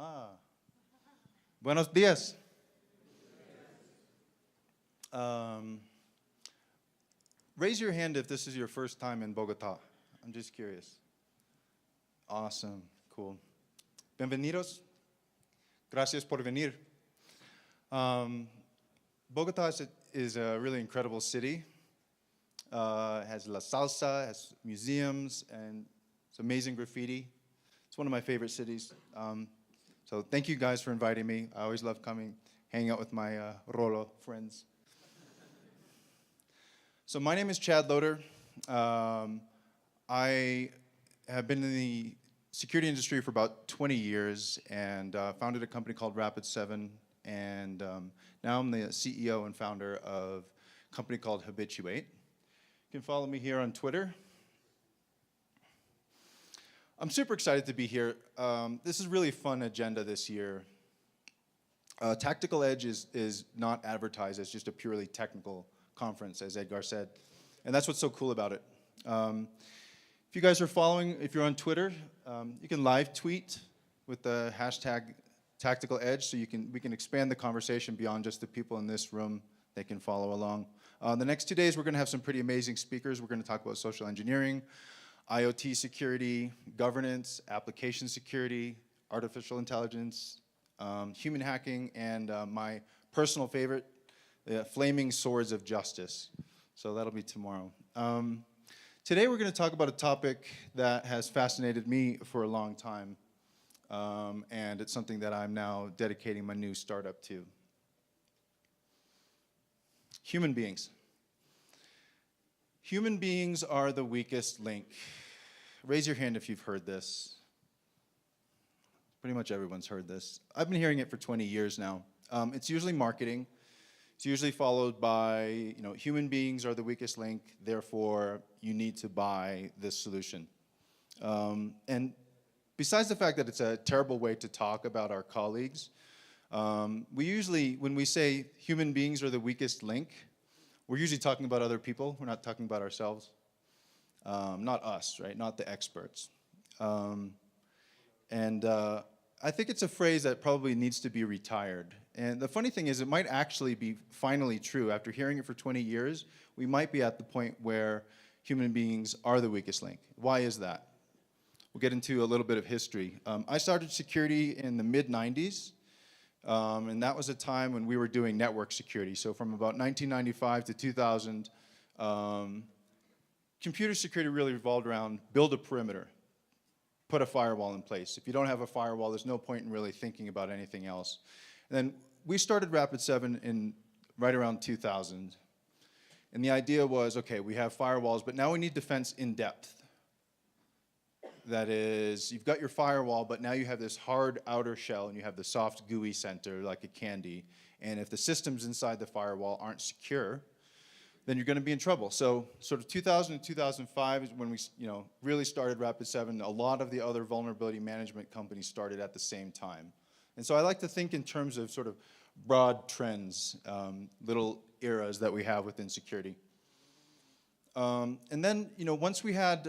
Ah, buenos días. Raise your hand if this is your first time in Bogotá. I'm just curious. Awesome, cool. Bienvenidos. Gracias por venir. Bogotá is a really incredible city. It has la salsa, has museums, and it's amazing graffiti. It's one of my favorite cities. So thank you guys for inviting me. I always love coming, hanging out with my Rolo friends. So my name is Chad Loder. I have been in the security industry for about 20 years and founded a company called Rapid7. And now I'm the CEO and founder of a company called Habituate. You can follow me here on Twitter. I'm super excited to be here. This is a really fun agenda this year. Tactical Edge is not advertised as just a purely technical conference, as Edgar said. And that's what's so cool about it. If you guys are following, if you're on Twitter, you can live tweet with the hashtag Tactical Edge, so we can expand the conversation beyond just the people in this room. They can follow along. The next 2 days, we're going to have some pretty amazing speakers. We're going to talk about social engineering, IoT security, governance, application security, artificial intelligence, human hacking, and my personal favorite, the flaming swords of justice. So that'll be tomorrow. Today we're going to talk about a topic that has fascinated me for a long time, and it's something that I'm now dedicating my new startup to. Human beings. Human beings are the weakest link. Raise your hand if you've heard this. Pretty much everyone's heard this. I've been hearing it for 20 years now. It's usually marketing. It's usually followed by, human beings are the weakest link, therefore you need to buy this solution. And besides the fact that it's a terrible way to talk about our colleagues, we usually, when we say human beings are the weakest link, we're usually talking about other people. We're not talking about ourselves. Not us, right? Not the experts. I think it's a phrase that probably needs to be retired. And the funny thing is, it might actually be finally true. After hearing it for 20 years, we might be at the point where human beings are the weakest link. Why is that? We'll get into a little bit of history. I started security in the mid-90s, and that was a time when we were doing network security. So from about 1995 to 2000, computer security really revolved around build a perimeter, put a firewall in place. If you don't have a firewall, there's no point in really thinking about anything else. And then we started Rapid7 right around 2000. And the idea was, okay, we have firewalls, but now we need defense in depth. That is, you've got your firewall, but now you have this hard outer shell, and you have the soft, gooey center, like a candy. And if the systems inside the firewall aren't secure, then you're going to be in trouble. So sort of 2000 and 2005 is when we really started Rapid7. A lot of the other vulnerability management companies started at the same time. And so I like to think in terms of sort of broad trends, little eras that we have within security. And then, once we had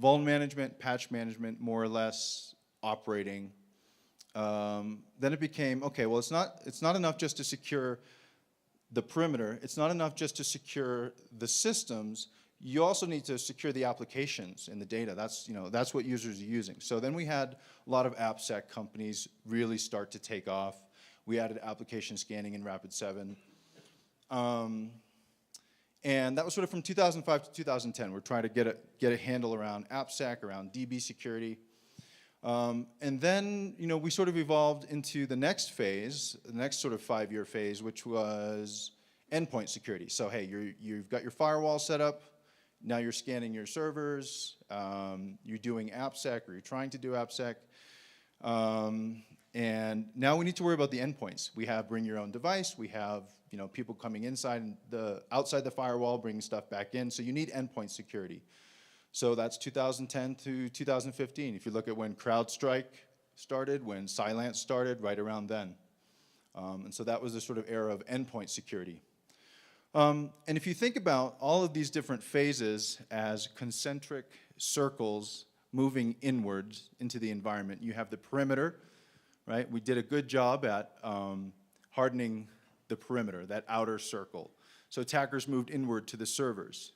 vuln management, patch management, more or less operating, then it became, okay, well, it's not enough just to secure the perimeter. It's not enough just to secure the systems. You also need to secure the applications and the data. That's what users are using. So then we had a lot of AppSec companies really start to take off. We added application scanning in Rapid7. And that was sort of from 2005 to 2010. We're trying to get a handle around AppSec, around DB security. And then, we sort of evolved into the next phase, the next sort of 5-year phase, which was endpoint security. So, hey, you've got your firewall set up. Now you're scanning your servers. You're doing AppSec, or you're trying to do AppSec. And now we need to worry about the endpoints. We have bring your own device. We have people coming outside the firewall, bringing stuff back in. So you need endpoint security. So that's 2010 to 2015. If you look at when CrowdStrike started, when Cylance started, right around then. And so that was the sort of era of endpoint security. And if you think about all of these different phases as concentric circles moving inwards into the environment, you have the perimeter, right? We did a good job at hardening the perimeter, that outer circle. So attackers moved inward to the servers.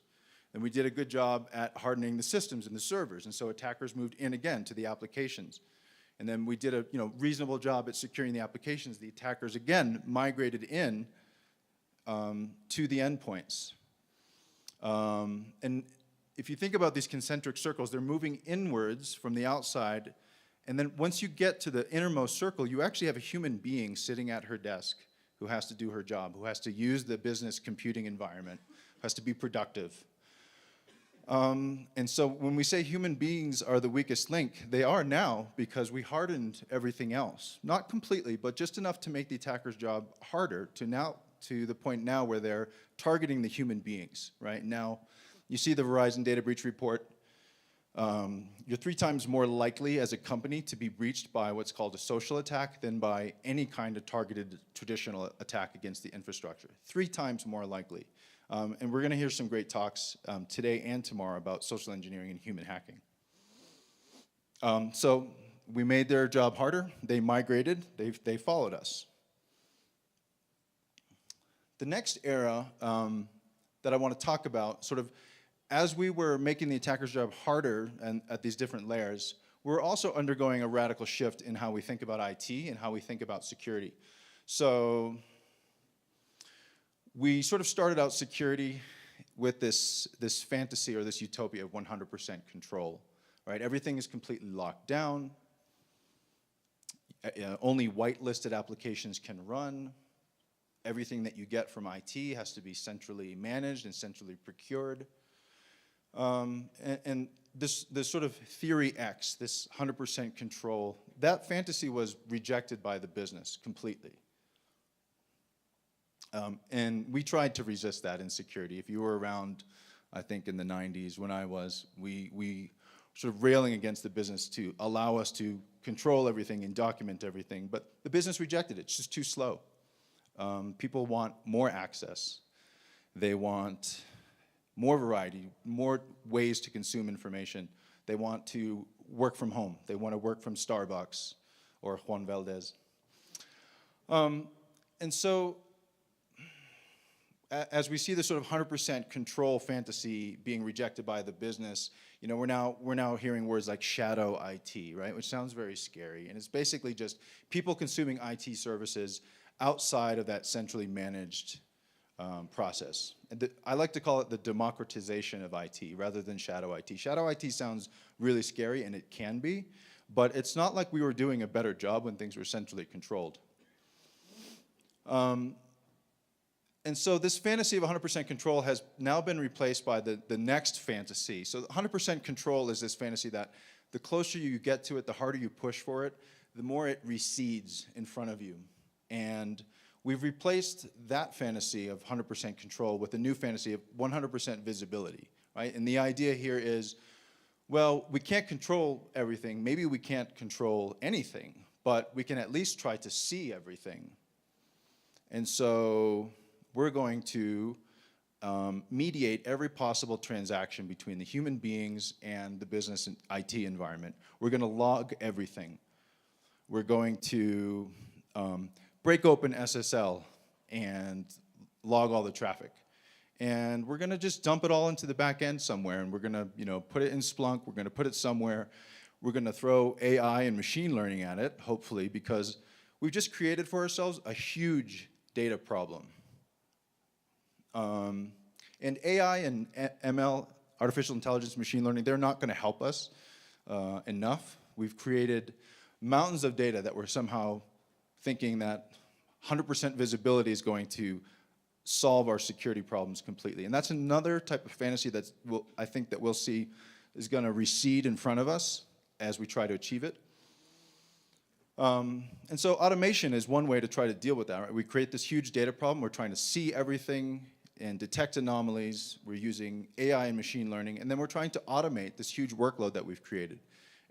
And we did a good job at hardening the systems and the servers, and so attackers moved in again to the applications. And then we did a reasonable job at securing the applications. The attackers again migrated in to the endpoints. And if you think about these concentric circles, they're moving inwards from the outside, and then once you get to the innermost circle, you actually have a human being sitting at her desk who has to do her job, who has to use the business computing environment, who has to be productive. And so when we say human beings are the weakest link, they are now because we hardened everything else. Not completely, but just enough to make the attacker's job harder to the point now where they're targeting the human beings, right? Now, you see the Verizon data breach report. You're 3 times more likely as a company to be breached by what's called a social attack than by any kind of targeted traditional attack against the infrastructure. 3 times more likely. And we're going to hear some great talks today and tomorrow about social engineering and human hacking. So we made their job harder. They migrated. They followed us. The next era that I want to talk about, sort of as we were making the attacker's job harder and at these different layers, we're also undergoing a radical shift in how we think about IT and how we think about security. So we sort of started out security with this fantasy or this utopia of 100% control, right? Everything is completely locked down. Only whitelisted applications can run. Everything that you get from IT has to be centrally managed and centrally procured. And this sort of theory X, this 100% control, that fantasy was rejected by the business completely. And we tried to resist that in security. If you were around, I think in the 90s when I was, we sort of railing against the business to allow us to control everything and document everything, but the business rejected it. It's just too slow. People want more access. They want more variety, more ways to consume information. They want to work from home. They want to work from Starbucks or Juan Valdez. And so as we see this sort of 100% control fantasy being rejected by the business, we're now hearing words like shadow IT, right? Which sounds very scary. And it's basically just people consuming IT services outside of that centrally managed process. And I like to call it the democratization of IT rather than shadow IT. Shadow IT sounds really scary, and it can be, but it's not like we were doing a better job when things were centrally controlled. And so this fantasy of 100% control has now been replaced by the next fantasy. So 100% control is this fantasy that the closer you get to it, the harder you push for it, the more it recedes in front of you. And we've replaced that fantasy of 100% control with a new fantasy of 100% visibility, right? And the idea here is, well, we can't control everything. Maybe we can't control anything, but we can at least try to see everything. And so we're going to mediate every possible transaction between the human beings and the business and IT environment. We're going to log everything. We're going to break open SSL and log all the traffic. And we're going to just dump it all into the back end somewhere, and we're going to put it in Splunk. We're going to put it somewhere. We're going to throw AI and machine learning at it, hopefully, because we've just created for ourselves a huge data problem. And AI and ML, artificial intelligence, machine learning, they're not going to help us enough. We've created mountains of data that we're somehow thinking that 100% visibility is going to solve our security problems completely. And that's another type of fantasy that I think that we'll see is going to recede in front of us as we try to achieve it. And so automation is one way to try to deal with that. Right? We create this huge data problem. We're trying to see everything and detect anomalies. We're using AI and machine learning. And then we're trying to automate this huge workload that we've created.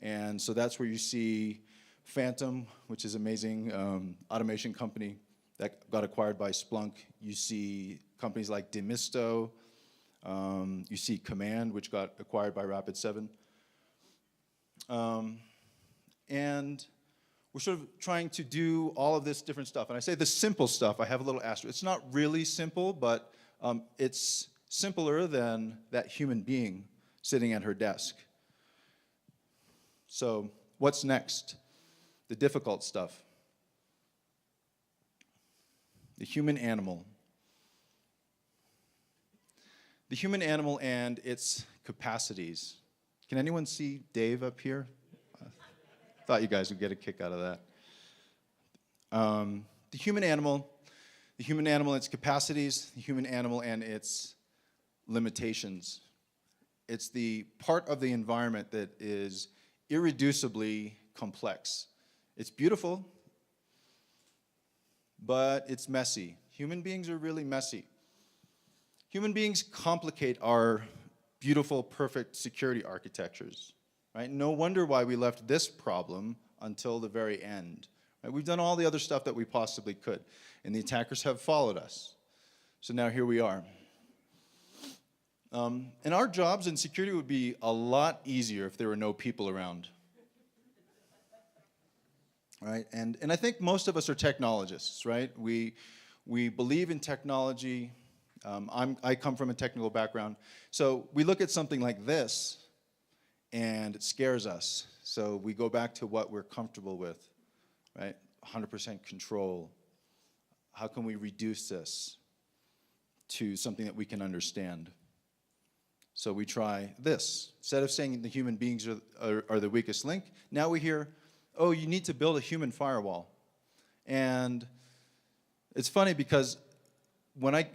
And so that's where you see Phantom, which is an amazing automation company that got acquired by Splunk. You see companies like Demisto. You see Command, which got acquired by Rapid7. And we're sort of trying to do all of this different stuff. And I say the simple stuff, I have a little asterisk. It's not really simple, but it's simpler than that human being sitting at her desk. So what's next? The difficult stuff. The human animal. The human animal and its capacities. Can anyone see Dave up here? I thought you guys would get a kick out of that. The human animal and its capacities, the human animal and its limitations. It's the part of the environment that is irreducibly complex. It's beautiful, but it's messy. Human beings are really messy. Human beings complicate our beautiful, perfect security architectures, right? No wonder why we left this problem until the very end. Right? We've done all the other stuff that we possibly could, and the attackers have followed us. So now here we are. And our jobs in security would be a lot easier if there were no people around. Right? And I think most of us are technologists, right? We believe in technology. I come from a technical background. So we look at something like this, and it scares us. So we go back to what we're comfortable with, right? 100% control. How can we reduce this to something that we can understand? So we try this. Instead of saying the human beings are the weakest link, now we hear, oh, you need to build a human firewall. And it's funny because when I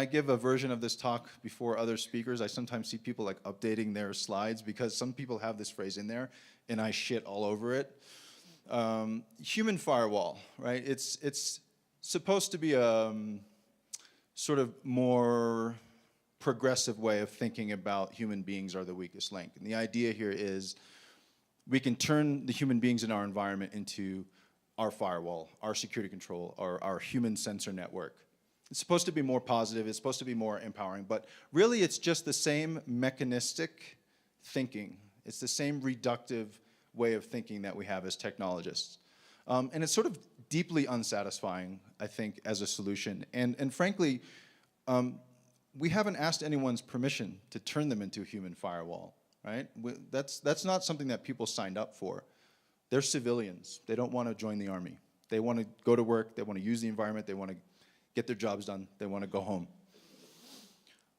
give a version of this talk before other speakers, I sometimes see people like updating their slides because some people have this phrase in there, and I shit all over it. Human firewall, right? It's supposed to be a sort of more progressive way of thinking about human beings are the weakest link. And the idea here is we can turn the human beings in our environment into our firewall, our security control, our human sensor network. It's supposed to be more positive, it's supposed to be more empowering, but really it's just the same mechanistic thinking. It's the same reductive way of thinking that we have as technologists. And it's sort of deeply unsatisfying, I think, as a solution. And frankly, we haven't asked anyone's permission to turn them into a human firewall. Right? That's not something that people signed up for. They're civilians. They don't want to join the army. They want to go to work. They want to use the environment. They want to get their jobs done. They want to go home.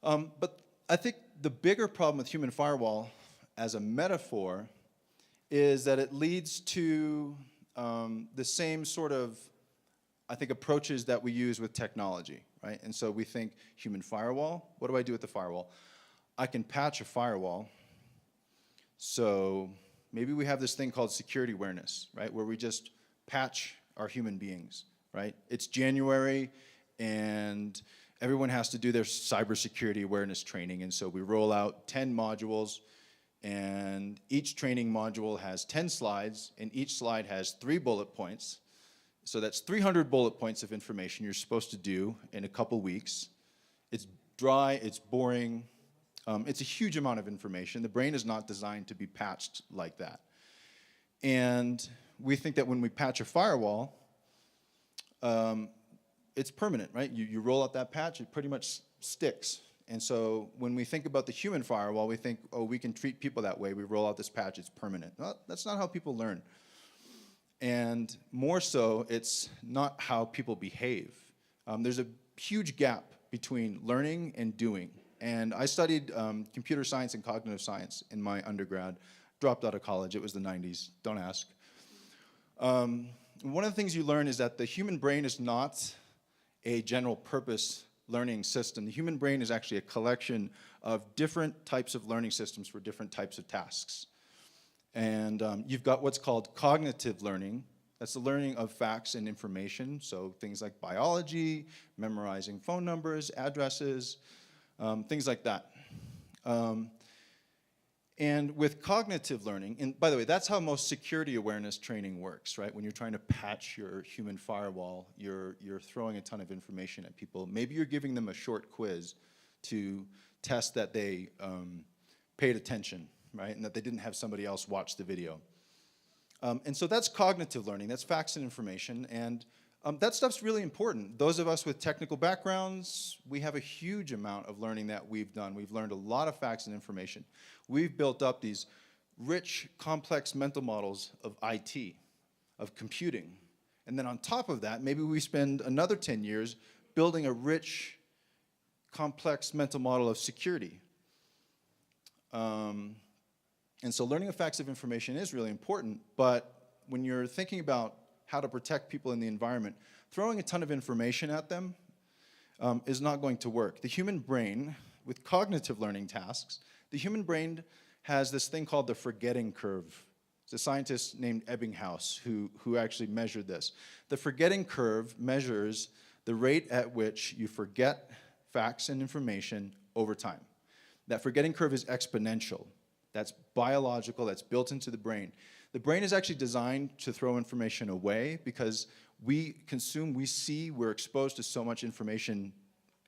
But I think the bigger problem with human firewall as a metaphor is that it leads to the same sort of, I think, approaches that we use with technology. Right? And so we think human firewall. What do I do with the firewall? I can patch a firewall. So maybe we have this thing called security awareness, right, where we just patch our human beings, right? It's January, and everyone has to do their cybersecurity awareness training, and so we roll out 10 modules, and each training module has 10 slides, and each slide has 3 bullet points. So that's 300 bullet points of information you're supposed to do in a couple weeks. It's dry, it's boring. It's a huge amount of information. The brain is not designed to be patched like that. And we think that when we patch a firewall, it's permanent, right? You roll out that patch, it pretty much sticks. And so when we think about the human firewall, we think, oh, we can treat people that way. We roll out this patch, it's permanent. No, that's not how people learn. And more so, it's not how people behave. There's a huge gap between learning and doing. And I studied computer science and cognitive science in my undergrad. Dropped out of college, it was the 90s, don't ask. One of the things you learn is that the human brain is not a general purpose learning system. The human brain is actually a collection of different types of learning systems for different types of tasks. And you've got what's called cognitive learning. That's the learning of facts and information, so things like biology, memorizing phone numbers, addresses, things like that. And with cognitive learning, and by the way, that's how most security awareness training works, right? When you're trying to patch your human firewall, you're throwing a ton of information at people. Maybe you're giving them a short quiz to test that they paid attention, right? And that they didn't have somebody else watch the video. And so that's cognitive learning, that's facts and information, and that stuff's really important. Those of us with technical backgrounds, we have a huge amount of learning that we've done. We've learned a lot of facts and information. We've built up these rich, complex mental models of IT, of computing. And then on top of that, maybe we spend another 10 years building a rich, complex mental model of security. And so learning the facts of information is really important, but when you're thinking about how to protect people in the environment, throwing a ton of information at them is not going to work. The human brain, with cognitive learning tasks, the human brain has this thing called the forgetting curve. It's a scientist named Ebbinghaus who actually measured this. The forgetting curve measures the rate at which you forget facts and information over time. That forgetting curve is exponential. That's biological, that's built into the brain. The brain is actually designed to throw information away because we consume, we see, we're exposed to so much information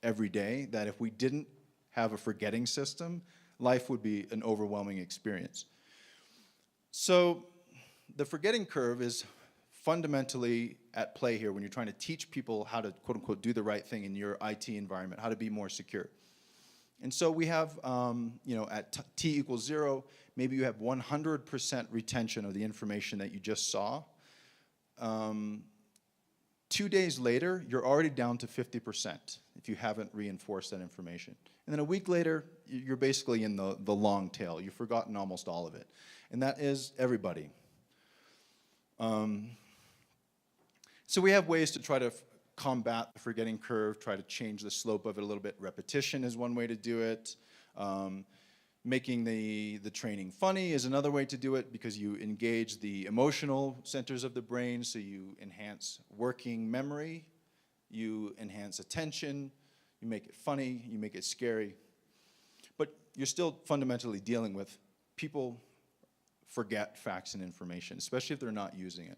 every day that if we didn't have a forgetting system, life would be an overwhelming experience. So the forgetting curve is fundamentally at play here when you're trying to teach people how to, quote unquote, do the right thing in your IT environment, how to be more secure. And so we have, at t equals 0, maybe you have 100% retention of the information that you just saw. 2 days later, you're already down to 50% if you haven't reinforced that information. And then a week later, you're basically in the long tail. You've forgotten almost all of it. And that is everybody. So we have ways to try to combat the forgetting curve, try to change the slope of it a little bit. Repetition is one way to do it. Making the training funny is another way to do it because you engage the emotional centers of the brain, so you enhance working memory, you enhance attention, you make it funny, you make it scary. But you're still fundamentally dealing with people forget facts and information, especially if they're not using it.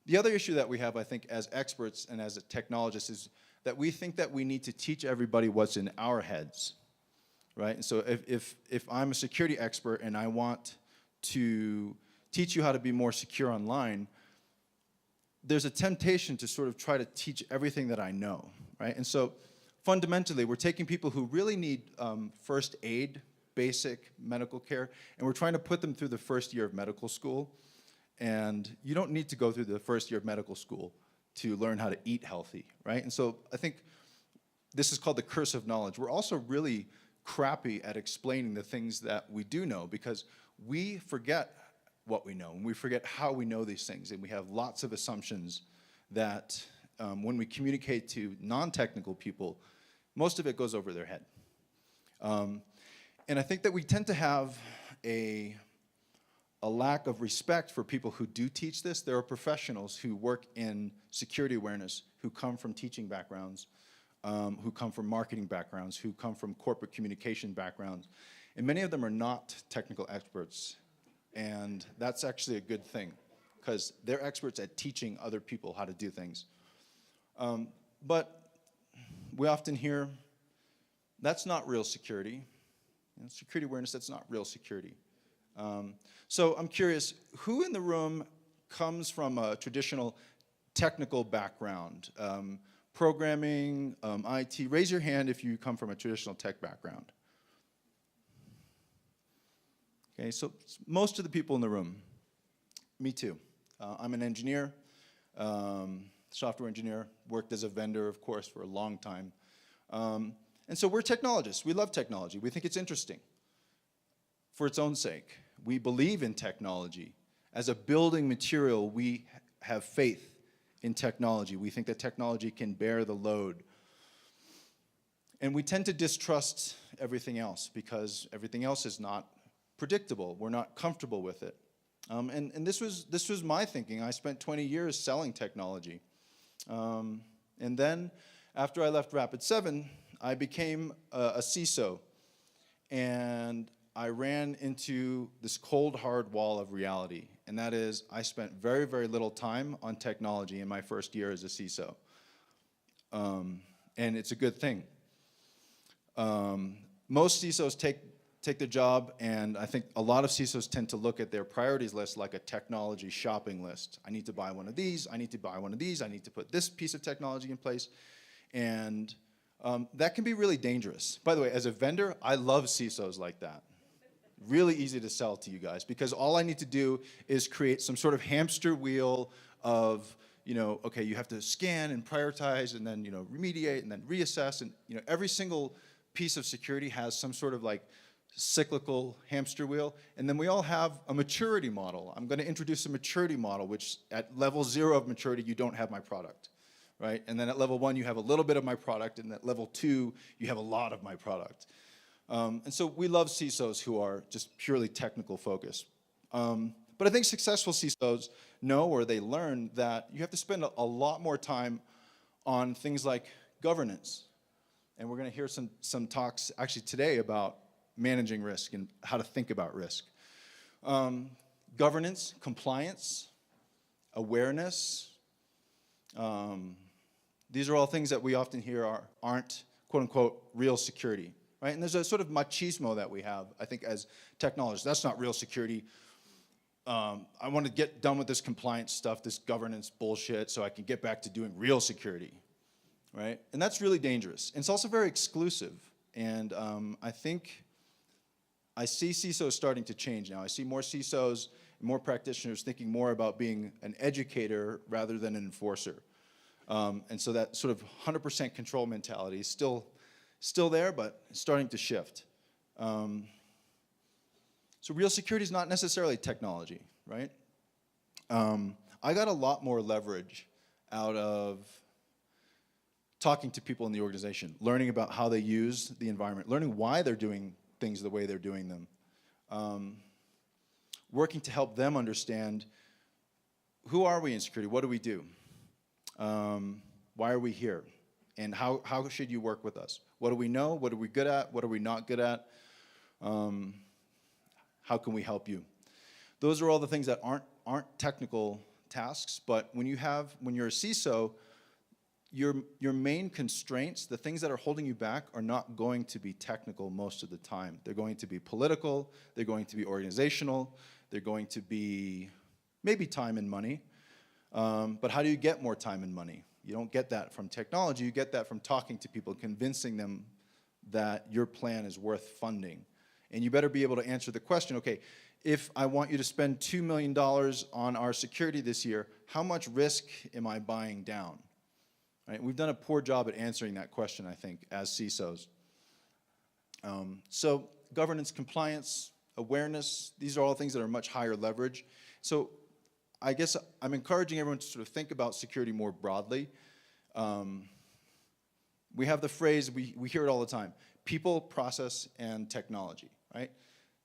The other issue that we have, I think, as experts and as technologists is that we think that we need to teach everybody what's in our heads, right? And so if I'm a security expert and I want to teach you how to be more secure online, there's a temptation to sort of try to teach everything that I know, right? And so fundamentally, we're taking people who really need first aid, basic medical care, and we're trying to put them through the first year of medical school. And you don't need to go through the first year of medical school to learn how to eat healthy, right? And so I think this is called the curse of knowledge. We're also really crappy at explaining the things that we do know because we forget what we know and we forget how we know these things, and we have lots of assumptions that when we communicate to non-technical people, most of it goes over their head. And I think that we tend to have a lack of respect for people who do teach this. There are professionals who work in security awareness who come from teaching backgrounds, who come from marketing backgrounds, who come from corporate communication backgrounds. And many of them are not technical experts. And that's actually a good thing because they're experts at teaching other people how to do things. But we often hear, that's not real security. Security awareness, that's not real security. So I'm curious, who in the room comes from a traditional technical background? Programming, IT, raise your hand if you come from a traditional tech background. Okay, so most of the people in the room, me too. I'm an engineer, software engineer, worked as a vendor, of course, for a long time. And so we're technologists. We love technology. We think it's interesting for its own sake. We believe in technology. As a building material, we have faith in technology. We think that technology can bear the load. And we tend to distrust everything else because everything else is not predictable. We're not comfortable with it. And this was my thinking. I spent 20 years selling technology. And then after I left Rapid7, I became a CISO. And I ran into this cold, hard wall of reality. And that is, I spent very, very little time on technology in my first year as a CISO. And it's a good thing. Most CISOs take their job, and I think a lot of CISOs tend to look at their priorities list like a technology shopping list. I need to buy one of these, I need to buy one of these, I need to put this piece of technology in place, and that can be really dangerous. By the way, as a vendor, I love CISOs like that. Really easy to sell to you guys, because all I need to do is create some sort of hamster wheel of, okay, you have to scan and prioritize and then, remediate and then reassess, and, every single piece of security has some sort of like cyclical hamster wheel, and then we all have a maturity model. I'm going to introduce a maturity model, which at level 0 of maturity, you don't have my product, right? And then at level 1, you have a little bit of my product, and at level 2, you have a lot of my product. And so we love CISOs who are just purely technical focused. But I think successful CISOs know, or they learn, that you have to spend a lot more time on things like governance. And we're going to hear some talks actually today about managing risk and how to think about risk. Governance, compliance, awareness. These are all things that we often hear aren't, quote unquote, real security, right? And there's a sort of machismo that we have, I think, as technologists. That's not real security. I want to get done with this compliance stuff, this governance bullshit, so I can get back to doing real security, right? And that's really dangerous. And it's also very exclusive. And I think I see CISOs starting to change now. I see more CISOs, more practitioners thinking more about being an educator rather than an enforcer. And so that sort of 100% control mentality is still there, but it's starting to shift. So real security is not necessarily technology, right? I got a lot more leverage out of talking to people in the organization, learning about how they use the environment, learning why they're doing things the way they're doing them, working to help them understand, who are we in security, what do we do, why are we here, and how should you work with us? What do we know, what are we good at, what are we not good at, how can we help you? Those are all the things that aren't technical tasks, but when you're a CISO, your main constraints, the things that are holding you back, are not going to be technical most of the time. They're going to be political, they're going to be organizational, they're going to be maybe time and money. But how do you get more time and money? You don't get that from technology, you get that from talking to people, convincing them that your plan is worth funding. And you better be able to answer the question, okay, if I want you to spend $2 million on our security this year, how much risk am I buying down? Right? We've done a poor job at answering that question, I think, as CISOs. So governance, compliance, awareness, these are all things that are much higher leverage. So I guess I'm encouraging everyone to sort of think about security more broadly. We have the phrase, we hear it all the time, people, process, and technology, right?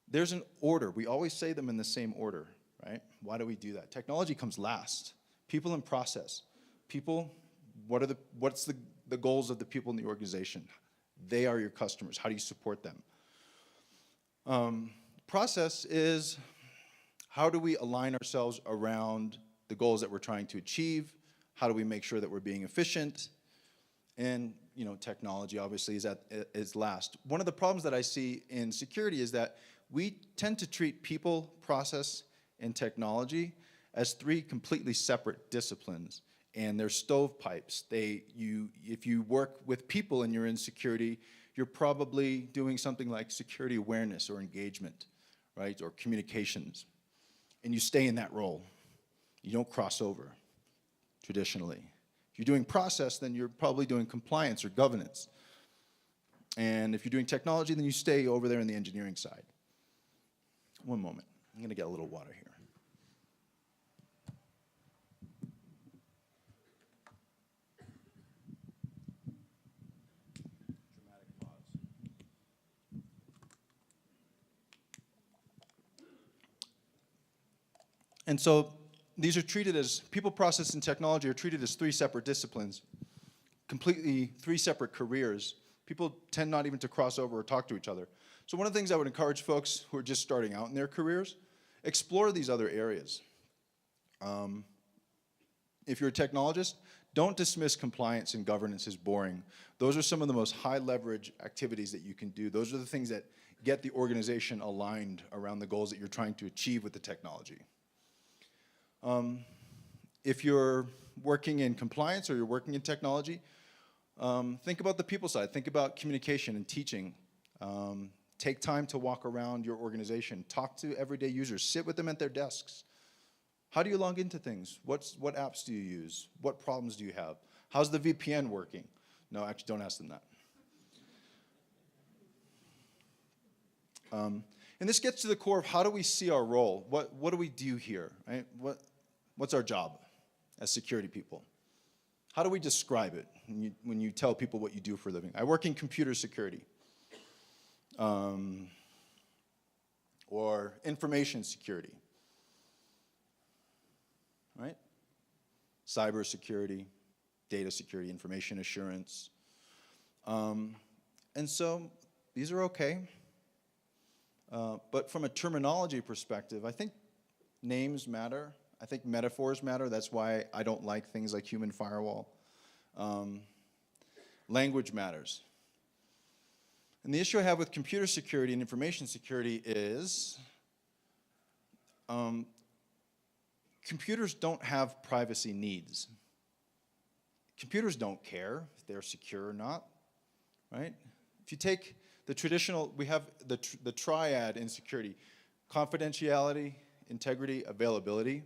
There's an order. We always say them in the same order, right? Why do we do that? Technology comes last. People and process. People, what's the goals of the people in the organization? They are your customers. How do you support them? Process is, how do we align ourselves around the goals that we're trying to achieve? How do we make sure that we're being efficient? And technology obviously is last. One of the problems that I see in security is that we tend to treat people, process, and technology as 3 completely separate disciplines, and they're stovepipes. If you work with people and you're in security, you're probably doing something like security awareness or engagement, right, or communications, and you stay in that role. You don't cross over traditionally. If you're doing process, then you're probably doing compliance or governance. And if you're doing technology, then you stay over there in the engineering side. One moment. I'm going to get a little water here. Dramatic pause. And so these are treated as, people, process, and technology are treated as 3 separate disciplines, completely 3 separate careers. People tend not even to cross over or talk to each other. So one of the things I would encourage folks who are just starting out in their careers, explore these other areas. If you're a technologist, don't dismiss compliance and governance as boring. Those are some of the most high leverage activities that you can do. Those are the things that get the organization aligned around the goals that you're trying to achieve with the technology. If you're working in compliance or you're working in technology, think about the people side. Think about communication and teaching. Take time to walk around your organization. Talk to everyday users. Sit with them at their desks. How do you log into things? What apps do you use? What problems do you have? How's the VPN working? No, actually, don't ask them that. And this gets to the core of how do we see our role? What do we do here? Right? What's our job as security people? How do we describe it when you tell people what you do for a living? I work in computer security. Or information security. Right? Cyber security, data security, information assurance. And so these are okay. But from a terminology perspective, I think names matter. I think metaphors matter. That's why I don't like things like human firewall. Language matters. And the issue I have with computer security and information security is computers don't have privacy needs. Computers don't care if they're secure or not, right? If you take the traditional, we have the triad in security: confidentiality, integrity, availability.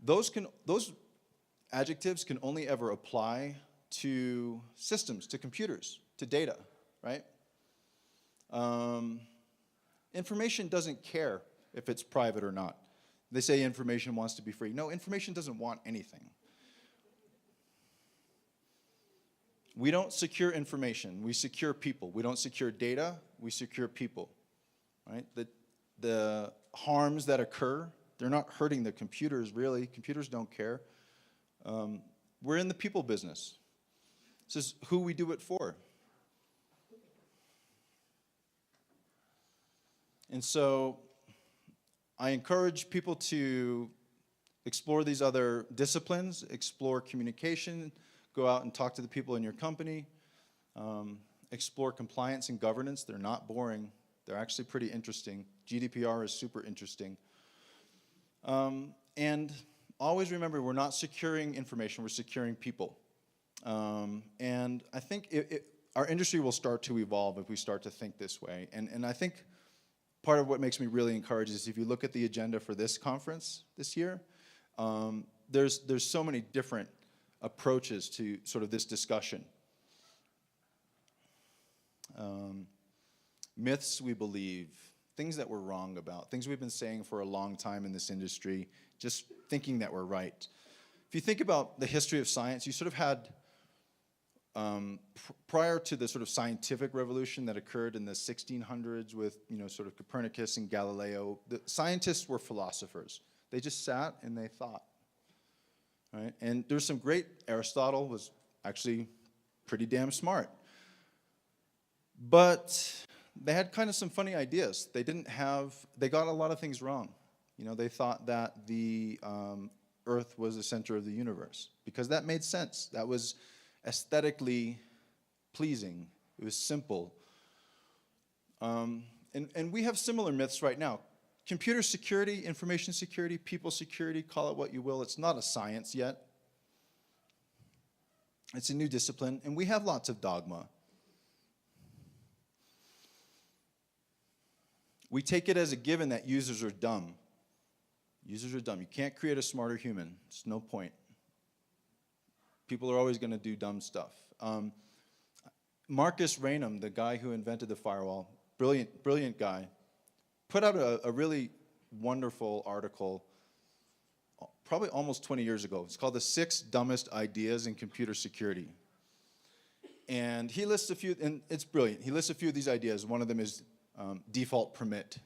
Those adjectives can only ever apply to systems, to computers, to data, right? Information doesn't care if it's private or not. They say information wants to be free. No, information doesn't want anything. We don't secure information. We secure people. We don't secure data. We secure people, right? The harms that occur, they're not hurting the computers, really. Computers don't care. We're in the people business. This is who we do it for. And so I encourage people to explore these other disciplines, explore communication, go out and talk to the people in your company, explore compliance and governance. They're not boring. They're actually pretty interesting. GDPR is super interesting. And always remember, we're not securing information, we're securing people. And I think our industry will start to evolve if we start to think this way. And I think part of what makes me really encouraged is if you look at the agenda for this conference this year, there's so many different approaches to sort of this discussion. Myths we believe, things that we're wrong about, things we've been saying for a long time in this industry, just thinking that we're right. If you think about the history of science, you sort of had, prior to the sort of scientific revolution that occurred in the 1600s with, sort of Copernicus and Galileo, the scientists were philosophers. They just sat and they thought. Right? And there's some great, Aristotle was actually pretty damn smart. But they had kind of some funny ideas. They got a lot of things wrong. They thought that the Earth was the center of the universe because that made sense. That was aesthetically pleasing. It was simple. And we have similar myths right now. Computer security, information security, people security, call it what you will. It's not a science yet. It's a new discipline, and we have lots of dogma. We take it as a given that users are dumb. Users are dumb. You can't create a smarter human. It's no point. People are always going to do dumb stuff. Marcus Raynham, the guy who invented the firewall, brilliant guy, put out a really wonderful article probably almost 20 years ago. It's called The 6 Dumbest Ideas in Computer Security. And he lists a few, and it's brilliant. He lists a few of these ideas. One of them is default permit.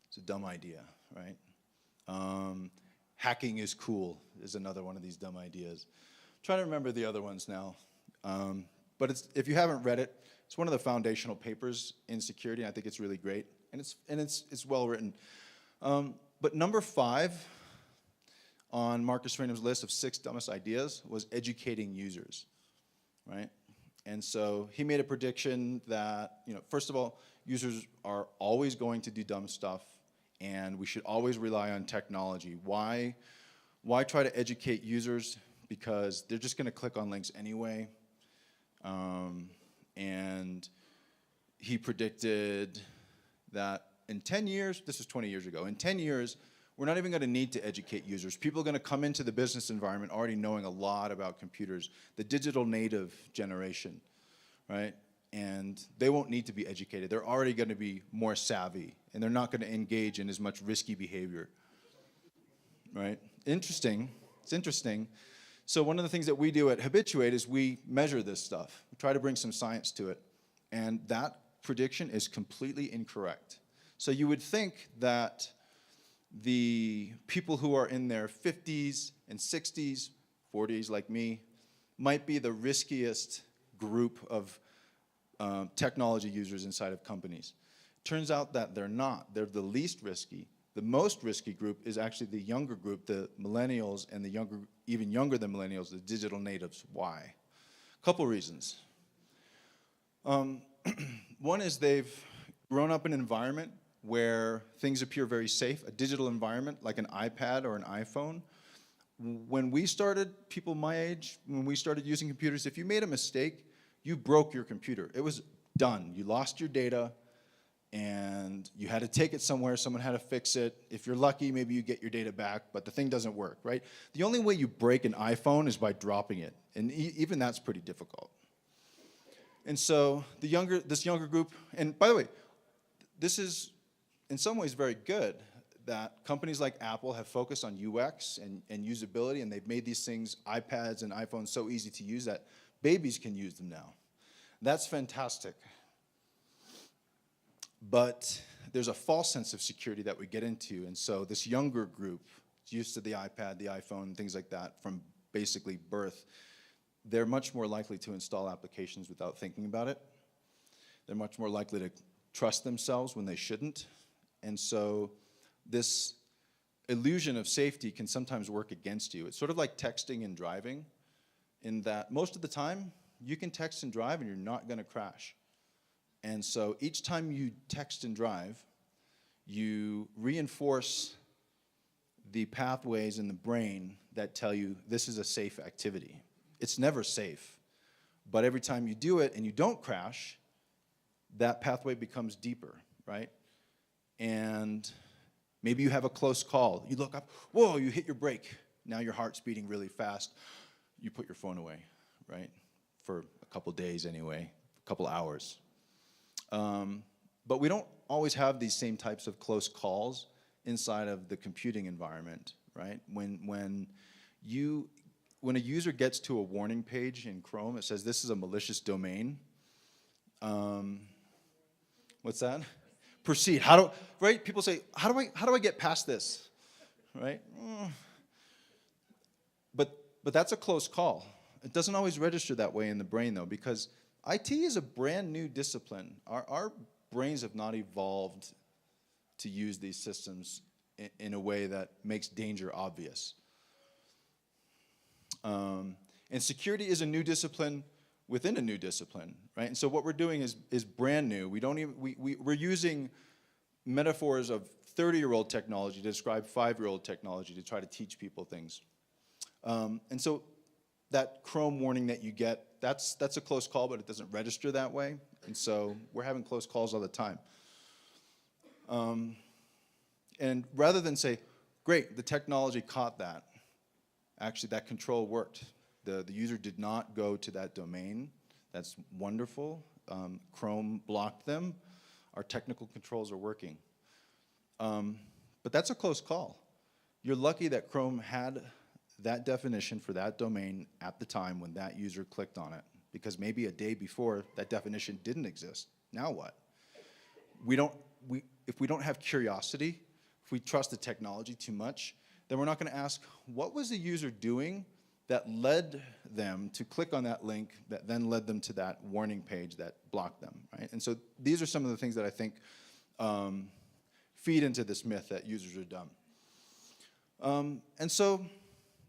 It's a dumb idea, right? Hacking is cool is another one of these dumb ideas. I'm trying to remember the other ones now. But if you haven't read it, it's one of the foundational papers in security, and I think it's really great. And it's well written. But number 5 on Marcus Raynham's list of 6 dumbest ideas was educating users, right? And so he made a prediction that, first of all, users are always going to do dumb stuff, and we should always rely on technology. Why try to educate users? Because they're just going to click on links anyway. And he predicted that in 10 years, this was 20 years ago, in 10 years, we're not even going to need to educate users. People are going to come into the business environment already knowing a lot about computers, the digital native generation, right? And they won't need to be educated. They're already going to be more savvy, and they're not going to engage in as much risky behavior, right? Interesting. It's interesting. So one of the things that we do at Habituate is we measure this stuff. We try to bring some science to it. And that prediction is completely incorrect. So you would think that the people who are in their 50s and 60s, 40s like me, might be the riskiest group of technology users inside of companies. Turns out that they're not. They're the least risky. The most risky group is actually the younger group, the millennials, and the younger, even younger than millennials, the digital natives. Why? A couple reasons. One is they've grown up in an environment where things appear very safe, a digital environment like an iPad or an iPhone. When we started, people my age, when we started using computers, if you made a mistake, you broke your computer. It was done. You lost your data, and you had to take it somewhere. Someone had to fix it. If you're lucky, maybe you get your data back, but the thing doesn't work, right? The only way you break an iPhone is by dropping it, and even that's pretty difficult. And so this younger group, and by the way, this is in some ways very good that companies like Apple have focused on UX and usability, and they've made these things, iPads and iPhones, so easy to use that babies can use them now. That's fantastic. But there's a false sense of security that we get into, and so this younger group, used to the iPad, the iPhone, things like that from basically birth, they're much more likely to install applications without thinking about it. They're much more likely to trust themselves when they shouldn't. And so this illusion of safety can sometimes work against you. It's sort of like texting and driving, in that most of the time, you can text and drive and you're not going to crash. And so each time you text and drive, you reinforce the pathways in the brain that tell you this is a safe activity. It's never safe, but every time you do it and you don't crash, that pathway becomes deeper, right? And maybe you have a close call. You look up, whoa, you hit your brake. Now your heart's beating really fast. You put your phone away, right? For a couple days anyway, a couple hours. But we don't always have these same types of close calls inside of the computing environment, right? When a user gets to a warning page in Chrome, it says this is a malicious domain. What's that? Proceed. Right? People say, how do I get past this? Right? But that's a close call. It doesn't always register that way in the brain, though, because IT is a brand new discipline. Our brains have not evolved to use these systems in a way that makes danger obvious. And security is a new discipline within a new discipline, right? And so what we're doing is brand new. We're using metaphors of 30-year-old technology to describe 5-year-old technology to try to teach people things. And so that Chrome warning that you get, that's a close call, but it doesn't register that way. And so we're having close calls all the time. And rather than say, great, the technology caught that, actually that control worked. The user did not go to that domain. That's wonderful. Chrome blocked them. Our technical controls are working. But that's a close call. You're lucky that Chrome had that definition for that domain at the time when that user clicked on it, because maybe a day before that definition didn't exist. Now what? If we don't have curiosity, if we trust the technology too much, then we're not going to ask, what was the user doing that led them to click on that link that then led them to that warning page that blocked them, right? And so these are some of the things that I think feed into this myth that users are dumb. And so,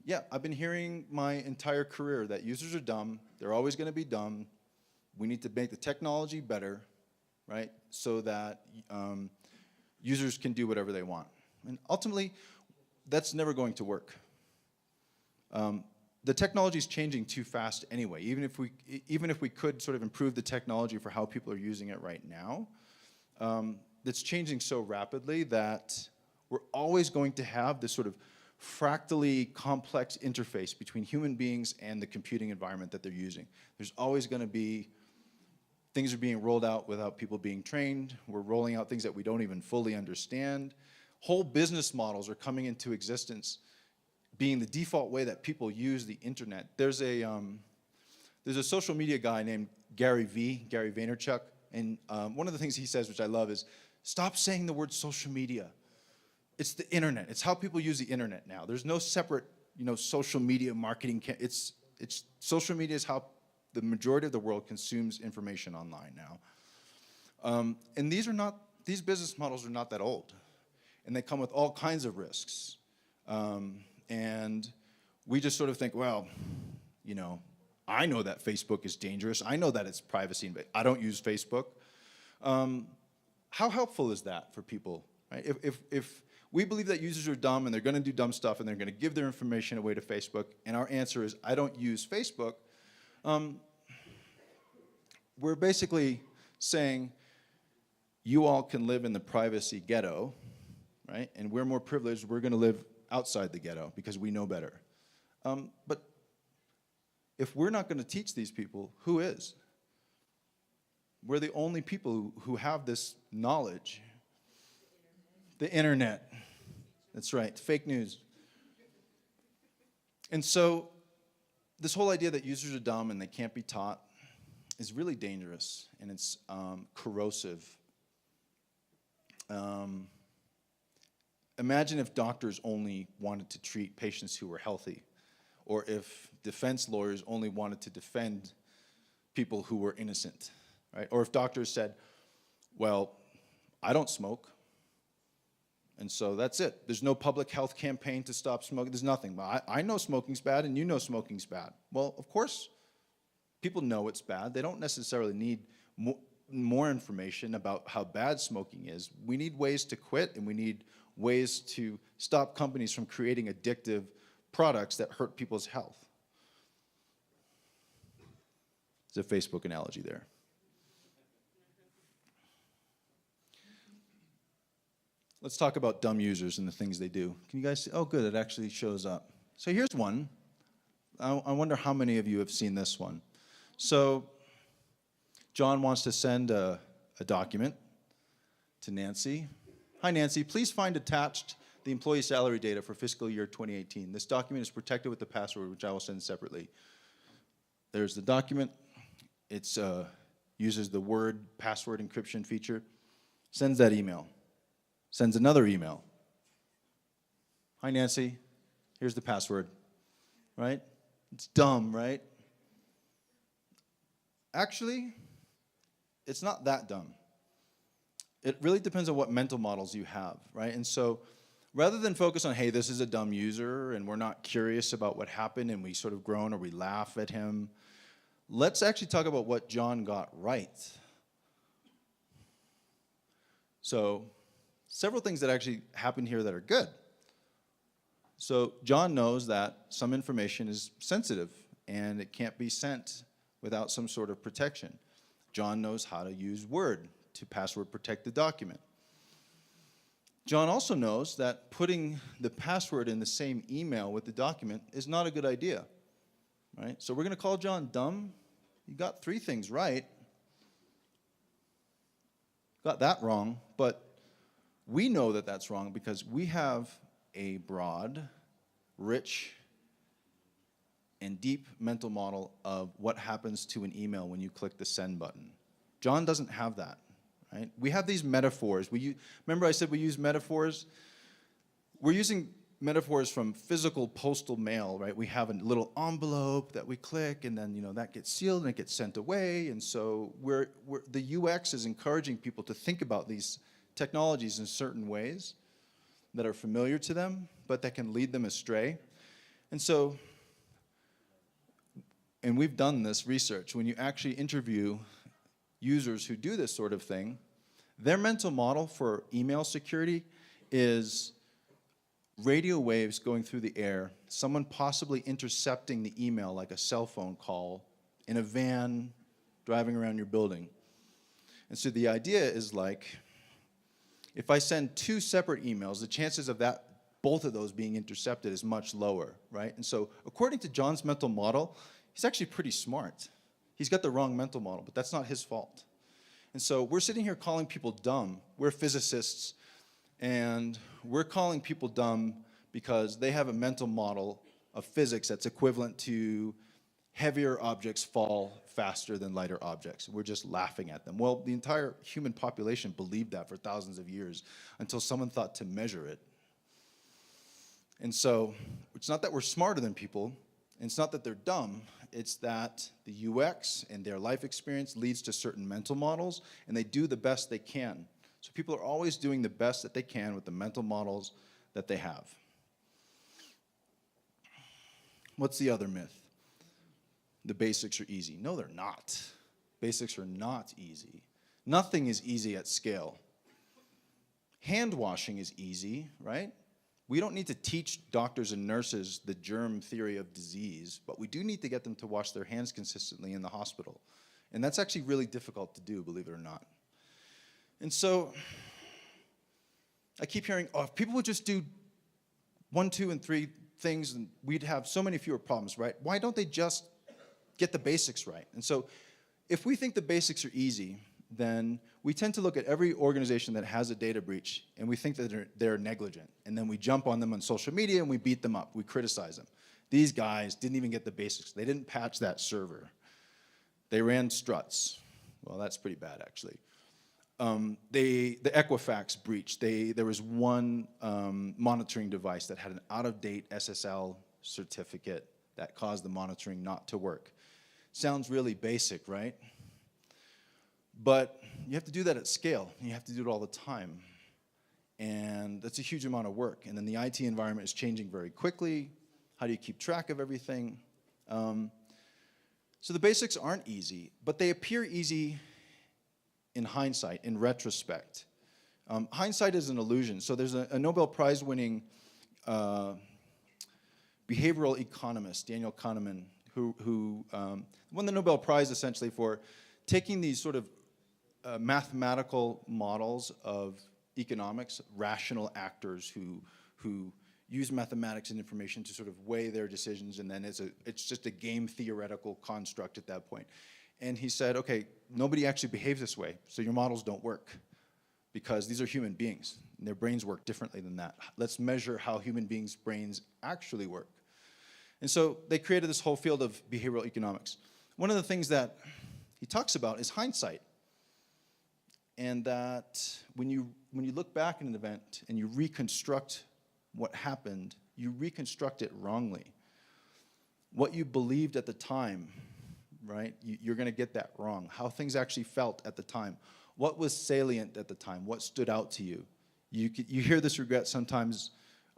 yeah, I've been hearing my entire career that users are dumb, they're always going to be dumb, We need to make the technology better, right, so that users can do whatever they want. And ultimately, that's never going to work. The technology is changing too fast anyway. Even if we could sort of improve the technology for how people are using it right now, it's changing so rapidly that we're always going to have this sort of fractally complex interface between human beings and the computing environment that they're using. There's always going to be things are being rolled out without people being trained. We're rolling out things that we don't even fully understand. Whole business models are coming into existence being the default way that people use the internet. There's a social media guy named Gary Vaynerchuk, and one of the things he says, which I love, is stop saying the word social media. It's the internet. It's how people use the internet now. There's no separate, social media marketing. It's social media is how the majority of the world consumes information online now. And these business models are not that old, and they come with all kinds of risks. And we just sort of think, well, I know that Facebook is dangerous. I know that it's privacy, but I don't use Facebook. How helpful is that for people? Right? If we believe that users are dumb and they're going to do dumb stuff and they're going to give their information away to Facebook, and our answer is, I don't use Facebook, we're basically saying, you all can live in the privacy ghetto, right? And we're more privileged, we're going to live outside the ghetto because we know better. But if we're not going to teach these people, who is? We're the only people who have this knowledge. The internet. That's right, fake news. And so this whole idea that users are dumb and they can't be taught is really dangerous, and it's corrosive. Imagine if doctors only wanted to treat patients who were healthy, or if defense lawyers only wanted to defend people who were innocent, right? Or if doctors said, well, I don't smoke, and so that's it. There's no public health campaign to stop smoking. There's nothing. I know smoking's bad, and you know smoking's bad. Well, of course, people know it's bad. They don't necessarily need more information about how bad smoking is. We need ways to quit, and we need ways to stop companies from creating addictive products that hurt people's health. There's a Facebook analogy there. Let's talk about dumb users and the things they do. Can you guys see? Oh, good, it actually shows up. So here's one. I wonder how many of you have seen this one. So John wants to send a document to Nancy. Hi, Nancy. Please find attached the employee salary data for fiscal year 2018. This document is protected with the password, which I will send separately. There's the document. It uses the word password encryption feature. Sends that email. Sends another email. Hi, Nancy. Here's the password. Right? It's dumb, right? Actually, it's not that dumb. It really depends on what mental models you have, right? And so rather than focus on, hey, this is a dumb user and we're not curious about what happened and we sort of groan or we laugh at him, let's actually talk about what John got right. So several things that actually happened here that are good. So John knows that some information is sensitive and it can't be sent without some sort of protection. John knows how to use Word to password protect the document. John also knows that putting the password in the same email with the document is not a good idea, right? So we're going to call John dumb. You got 3 things right. Got that wrong, but we know that that's wrong because we have a broad, rich, and deep mental model of what happens to an email when you click the send button. John doesn't have that, right? We have these metaphors. Remember I said we use metaphors? We're using metaphors from physical postal mail, right? We have a little envelope that we click, and then that gets sealed and it gets sent away. And so the UX is encouraging people to think about these technologies in certain ways that are familiar to them, but that can lead them astray. And so and we've done this research, when you actually interview users who do this sort of thing, their mental model for email security is radio waves going through the air, someone possibly intercepting the email like a cell phone call in a van driving around your building. And so the idea is like, if I send 2 separate emails, the chances of that, both of those being intercepted is much lower, right? And so according to John's mental model, he's actually pretty smart. He's got the wrong mental model, but that's not his fault. And so we're sitting here calling people dumb. We're physicists, and we're calling people dumb because they have a mental model of physics that's equivalent to heavier objects fall faster than lighter objects. We're just laughing at them. Well, the entire human population believed that for thousands of years until someone thought to measure it. And so it's not that we're smarter than people, and it's not that they're dumb, it's that the UX and their life experience leads to certain mental models, and they do the best they can. So people are always doing the best that they can with the mental models that they have. What's the other myth? The basics are easy. No, they're not. Basics are not easy. Nothing is easy at scale. Hand washing is easy, right? We don't need to teach doctors and nurses the germ theory of disease, but we do need to get them to wash their hands consistently in the hospital. And that's actually really difficult to do, believe it or not. And so I keep hearing, oh, if people would just do 1, 2, and 3 things, and we'd have so many fewer problems, right? Why don't they just get the basics right? And so if we think the basics are easy, then we tend to look at every organization that has a data breach, and we think that they're negligent. And then we jump on them on social media, and we beat them up. We criticize them. These guys didn't even get the basics. They didn't patch that server. They ran struts. Well, that's pretty bad, actually. The Equifax breach, there was one monitoring device that had an out-of-date SSL certificate that caused the monitoring not to work. Sounds really basic, right? But you have to do that at scale. And you have to do it all the time. And that's a huge amount of work. And then the IT environment is changing very quickly. How do you keep track of everything? So the basics aren't easy, but they appear easy in hindsight, in retrospect. Hindsight is an illusion. So there's a Nobel Prize-winning behavioral economist, Daniel Kahneman, who won the Nobel Prize essentially for taking these sort of mathematical models of economics, rational actors who use mathematics and information to sort of weigh their decisions, and then it's just a game theoretical construct at that point. And he said, okay, nobody actually behaves this way, so your models don't work, because these are human beings, and their brains work differently than that. Let's measure how human beings' brains actually work. And so they created this whole field of behavioral economics. One of the things that he talks about is hindsight. And that when you look back at an event and you reconstruct what happened, you reconstruct it wrongly. What you believed at the time, right, you're going to get that wrong. How things actually felt at the time. What was salient at the time? What stood out to you? You hear this regret sometimes.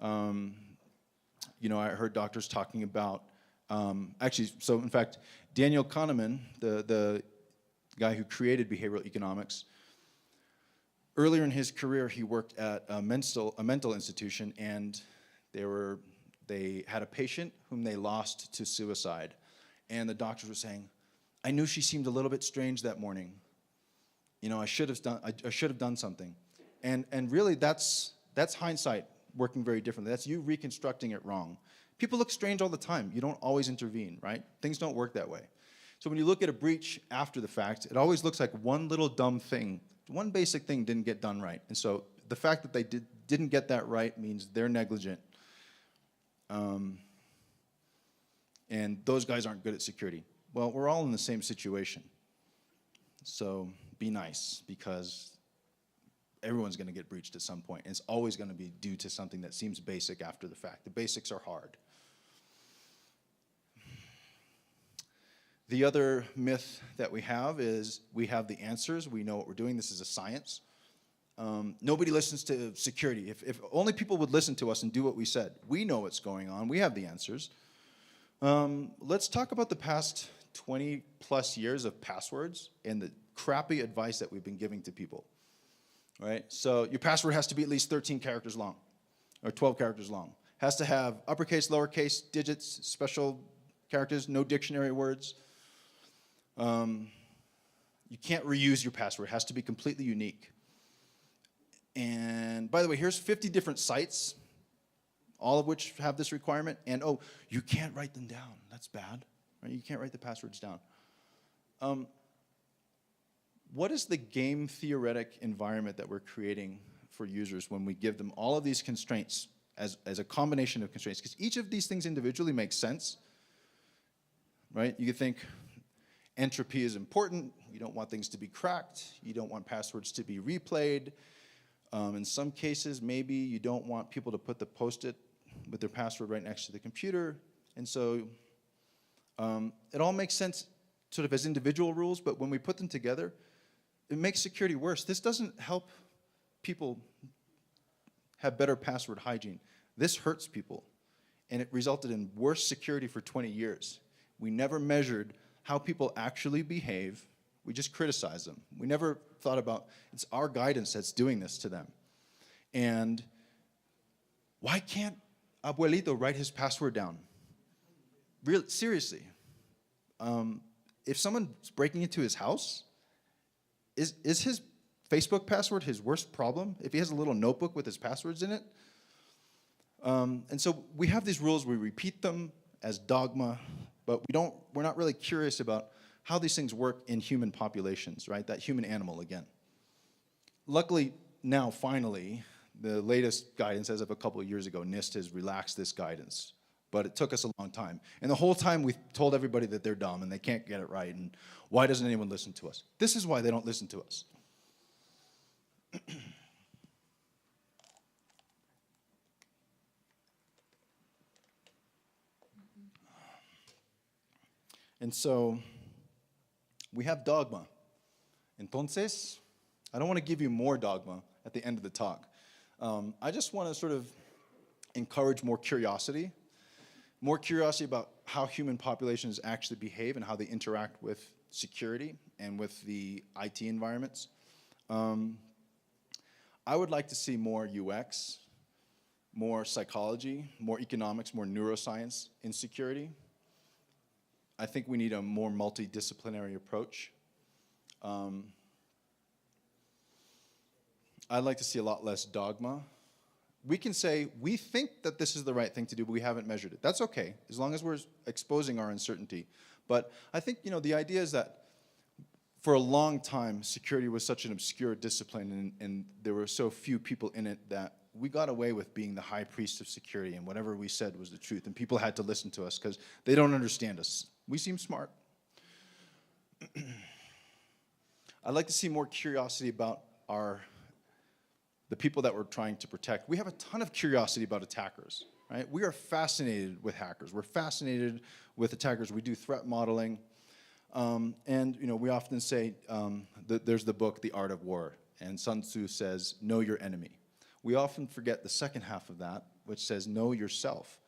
I heard doctors talking about, so in fact, Daniel Kahneman, the guy who created behavioral economics, earlier in his career, he worked at a mental institution, and they had a patient whom they lost to suicide. And the doctors were saying, I knew she seemed a little bit strange that morning. I should have done something. And really, that's hindsight working very differently. That's you reconstructing it wrong. People look strange all the time. You don't always intervene, right? Things don't work that way. So when you look at a breach after the fact, it always looks like one little dumb thing. One basic thing didn't get done right. And so the fact that they didn't get that right means they're negligent. And those guys aren't good at security. Well, we're all in the same situation. So be nice, because everyone's going to get breached at some point. And it's always going to be due to something that seems basic after the fact. The basics are hard. The other myth that we have is we have the answers. We know what we're doing. This is a science. Nobody listens to security. If only people would listen to us and do what we said. We know what's going on. We have the answers. Let's talk about the past 20 plus years of passwords and the crappy advice that we've been giving to people, right? So your password has to be at least 13 characters long or 12 characters long. Has to have uppercase, lowercase, digits, special characters, no dictionary words. You can't reuse your password. It has to be completely unique. And by the way, here's 50 different sites, all of which have this requirement. And oh, you can't write them down. That's bad. Right? You can't write the passwords down. What is the game theoretic environment that we're creating for users when we give them all of these constraints as a combination of constraints? Because each of these things individually makes sense, right? You could think entropy is important. You don't want things to be cracked. You don't want passwords to be replayed. In some cases, maybe you don't want people to put the Post-it with their password right next to the computer. And so it all makes sense sort of as individual rules, but when we put them together, it makes security worse. This doesn't help people have better password hygiene. This hurts people, and it resulted in worse security for 20 years. We never measured how people actually behave. We just criticize them. We never thought about, it's our guidance that's doing this to them. And why can't Abuelito write his password down? Really, seriously. If someone's breaking into his house, is his Facebook password his worst problem? If he has a little notebook with his passwords in it? And so we have these rules, we repeat them as dogma, but we're not really curious about how these things work in human populations, right? That human animal again. Luckily, now, finally, the latest guidance as of a couple of years ago, NIST has relaxed this guidance. But it took us a long time. And the whole time we told everybody that they're dumb and they can't get it right, and why doesn't anyone listen to us? This is why they don't listen to us. And so we have dogma. Entonces, I don't want to give you more dogma at the end of the talk. I just want to sort of encourage more curiosity about how human populations actually behave and how they interact with security and with the IT environments. I would like to see more UX, more psychology, more economics, more neuroscience in security. I think we need a more multidisciplinary approach. I'd like to see a lot less dogma. We can say, we think that this is the right thing to do, but we haven't measured it. That's okay, as long as we're exposing our uncertainty. But I think, the idea is that for a long time, security was such an obscure discipline, and there were so few people in it that we got away with being the high priest of security, and whatever we said was the truth, and people had to listen to us because they don't understand us. We seem smart. I'd like to see more curiosity about the people that we're trying to protect. We have a ton of curiosity about attackers, right? We are fascinated with hackers. We're fascinated with attackers. We do threat modeling. And we often say that there's the book, The Art of War, and Sun Tzu says, know your enemy. We often forget the second half of that, which says, know yourself.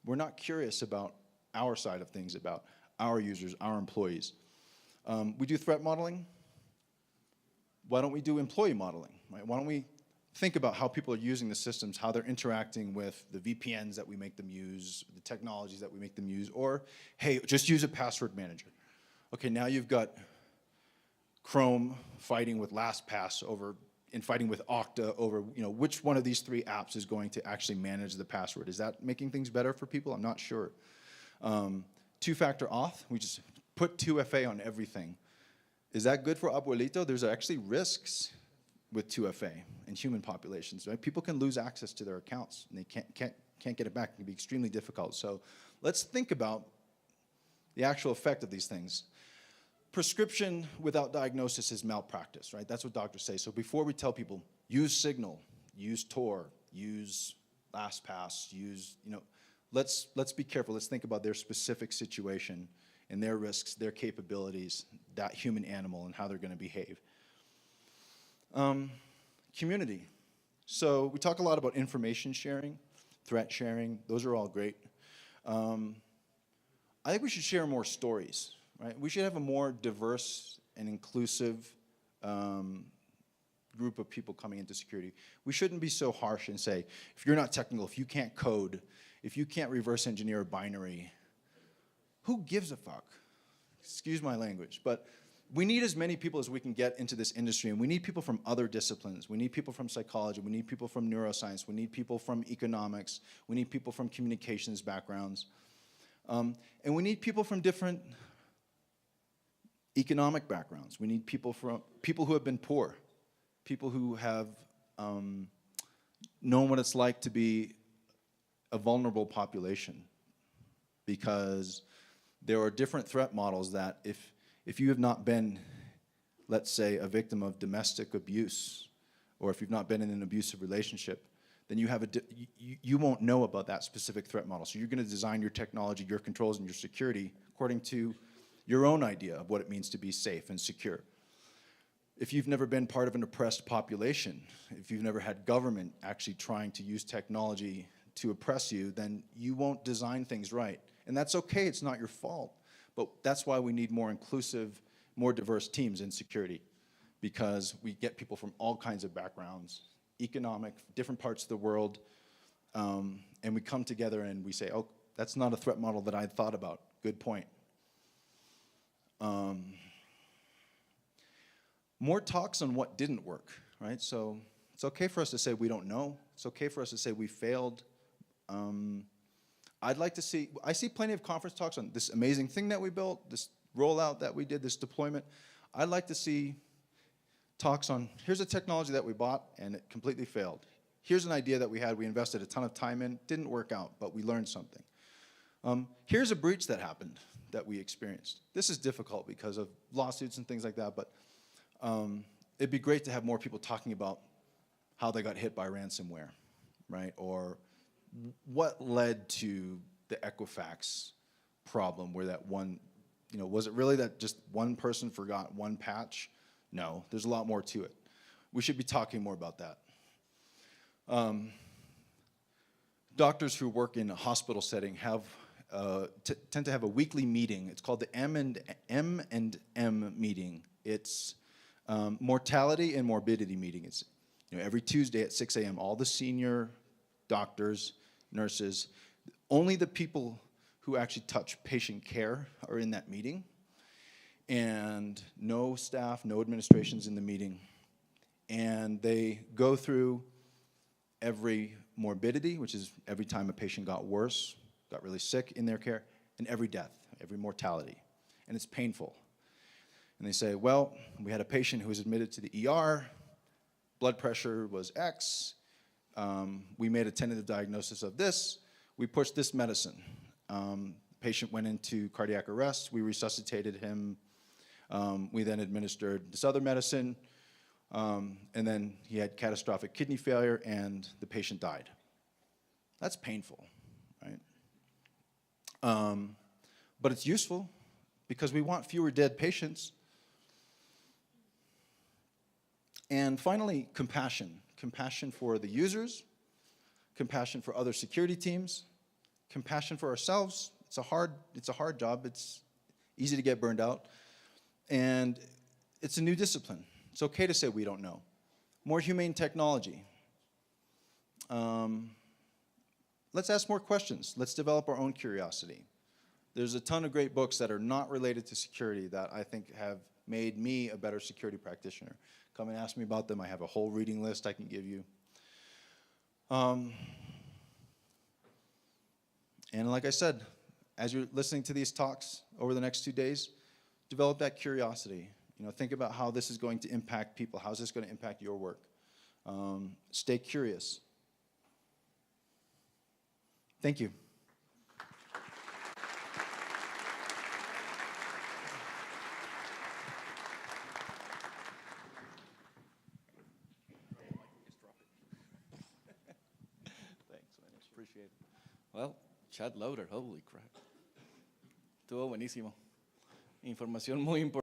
We're not curious about our side of things, about our users, our employees. We do threat modeling. Why don't we do employee modeling, right? Why don't we think about how people are using the systems, how they're interacting with the VPNs that we make them use, the technologies that we make them use, or, hey, just use a password manager. Okay, now you've got Chrome fighting with LastPass and fighting with Okta over, which one of these three apps is going to actually manage the password. Is that making things better for people? I'm not sure. Two-factor auth, we just put 2FA on everything. Is that good for Abuelito? There's actually risks with 2FA in human populations, right? People can lose access to their accounts, and they can't get it back. It can be extremely difficult. So let's think about the actual effect of these things. Prescription without diagnosis is malpractice, right? That's what doctors say. So before we tell people, use Signal, use Tor, use LastPass, let's be careful. Let's think about their specific situation and their risks, their capabilities, that human animal, and how they're going to behave. Community. So we talk a lot about information sharing, threat sharing. Those are all great. I think we should share more stories, right? We should have a more diverse and inclusive group of people coming into security. We shouldn't be so harsh and say, if you're not technical, if you can't code, if you can't reverse engineer a binary, who gives a fuck? Excuse my language, but we need as many people as we can get into this industry, and we need people from other disciplines. We need people from psychology, we need people from neuroscience, we need people from economics, we need people from communications backgrounds, and we need people from different economic backgrounds. We need people who have been poor, people who have known what it's like to be a vulnerable population, because there are different threat models that if you have not been, let's say, a victim of domestic abuse, or if you've not been in an abusive relationship, then you won't know about that specific threat model. So you're going to design your technology, your controls, and your security according to your own idea of what it means to be safe and secure. If you've never been part of an oppressed population, if you've never had government actually trying to use technology to oppress you, then you won't design things right. And that's okay, it's not your fault. But that's why we need more inclusive, more diverse teams in security, because we get people from all kinds of backgrounds, economic, different parts of the world, and we come together and we say, oh, that's not a threat model that I had thought about. Good point. More talks on what didn't work, right? So it's okay for us to say we don't know. It's okay for us to say we failed. I'd like to see, I see plenty of conference talks on this amazing thing that we built, this rollout that we did, this deployment. I'd like to see talks on, here's a technology that we bought and it completely failed. Here's an idea that we had, we invested a ton of time in, didn't work out, but we learned something. Here's a breach that happened that we experienced. This is difficult because of lawsuits and things like that, but it'd be great to have more people talking about how they got hit by ransomware, right? Or what led to the Equifax problem where that one, was it really that just one person forgot one patch? No, there's a lot more to it. We should be talking more about that. Doctors who work in a hospital setting have tend to have a weekly meeting. It's called the M&M meeting. It's mortality and morbidity meeting. It's every Tuesday at 6 a.m. All the senior doctors, nurses, only the people who actually touch patient care are in that meeting, and no staff, no administration's in the meeting, and they go through every morbidity, which is every time a patient got worse, got really sick in their care, and every death, every mortality, and it's painful. And they say, well, we had a patient who was admitted to the ER, blood pressure was X, we made a tentative diagnosis of this, we pushed this medicine. Patient went into cardiac arrest, we resuscitated him, we then administered this other medicine, and then he had catastrophic kidney failure and the patient died. That's painful, right? But it's useful because we want fewer dead patients. And finally, compassion. Compassion for the users, compassion for other security teams, compassion for ourselves. It's a hard job. It's easy to get burned out. And it's a new discipline. It's okay to say we don't know. More humane technology. Let's ask more questions. Let's develop our own curiosity. There's a ton of great books that are not related to security that I think have made me a better security practitioner. Come and ask me about them. I have a whole reading list I can give you. And like I said, as you're listening to these talks over the next 2 days, develop that curiosity. Think about how this is going to impact people. How's this going to impact your work? Stay curious. Thank you. Appreciate it. Well, Loder, holy crap. Estuvo buenísimo. Información muy importante.